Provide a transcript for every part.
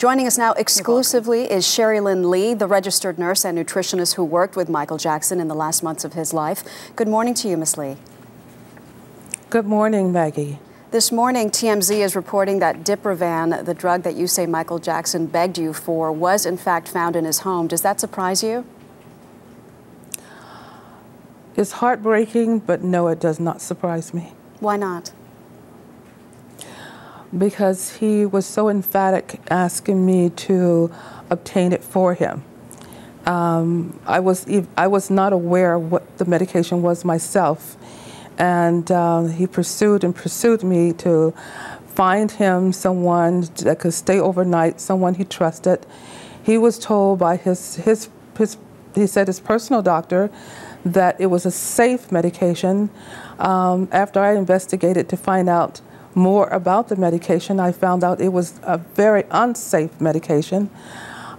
Joining us now exclusively is Sherry Lynn Lee, the registered nurse and nutritionist who worked with Michael Jackson in the last months of his life. Good morning to you, Ms. Lee. Good morning, Maggie. This morning, TMZ is reporting that Diprivan, the drug that you say Michael Jackson begged you for, was in fact found in his home. Does that surprise you? It's heartbreaking, but no, it does not surprise me. Why not? Because he was so emphatic asking me to obtain it for him. I was not aware of what the medication was myself, and he pursued me to find him someone that could stay overnight, someone he trusted. He was told by he said his personal doctor that it was a safe medication. After I investigated to find out more about the medication, I found out it was a very unsafe medication.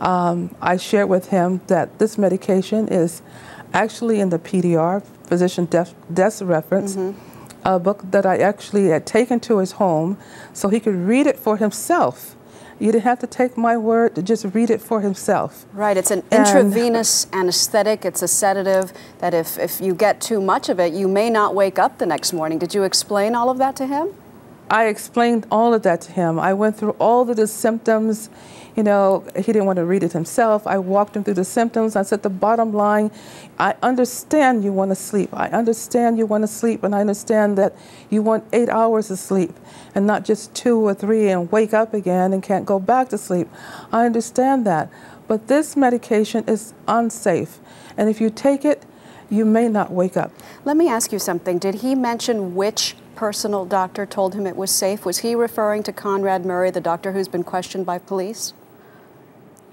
I shared with him that this medication is actually in the PDR, Physician Death Reference, a book that I actually had taken to his home so he could read it for himself. You didn't have to take my word to just read it for himself. Right, it's an intravenous anesthetic, it's a sedative that if you get too much of it, you may not wake up the next morning. Did you explain all of that to him? I explained all of that to him. I went through all of the symptoms. You know, he didn't want to read it himself. I walked him through the symptoms. I said, the bottom line, I understand you want to sleep. I understand you want to sleep, and I understand that you want 8 hours of sleep and not just 2 or 3 and wake up again and can't go back to sleep. I understand that. But this medication is unsafe, and if you take it, you may not wake up. Let me ask you something. Did he mention which personal doctor told him it was safe? Was he referring to Conrad Murray, the doctor who's been questioned by police?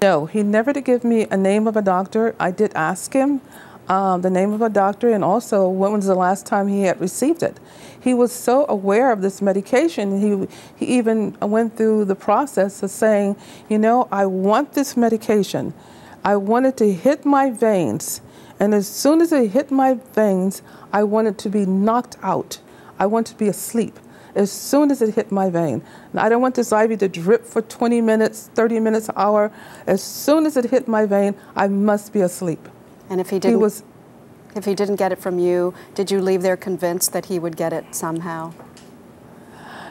No, he never did give me a name of a doctor. I did ask him the name of a doctor and also when was the last time he had received it. He was so aware of this medication, he even went through the process of saying, you know, I want this medication. I want it to hit my veins. And as soon as it hit my veins, I want it to be knocked out. I want to be asleep as soon as it hit my vein. I don't want this IV to drip for 20 minutes, 30 minutes, an hour. As soon as it hit my vein, I must be asleep. And if he didn't get it from you, did you leave there convinced that he would get it somehow?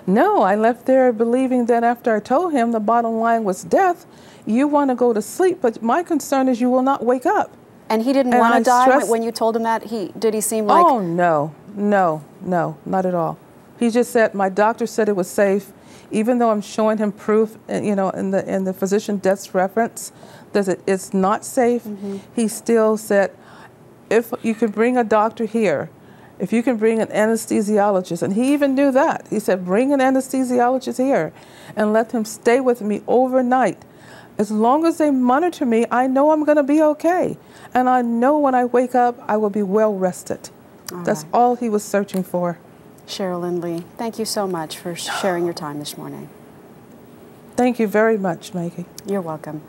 No, I left there believing that after I told him the bottom line was death, you want to go to sleep, but my concern is you will not wake up. And he didn't want to die when you told him that? Did he seem like... Oh, no, not at all. He just said, my doctor said it was safe, even though I'm showing him proof, you know, in the physician death reference that it's not safe. He still said, if you can bring a doctor here, if you can bring an anesthesiologist, and he even knew that. He said, bring an anesthesiologist here and let him stay with me overnight. As long as they monitor me, I know I'm going to be okay. And I know when I wake up, I will be well rested. That's all he was searching for. Sherry Lynn Lee, thank you so much for sharing your time this morning. Thank you very much, Maggie. You're welcome.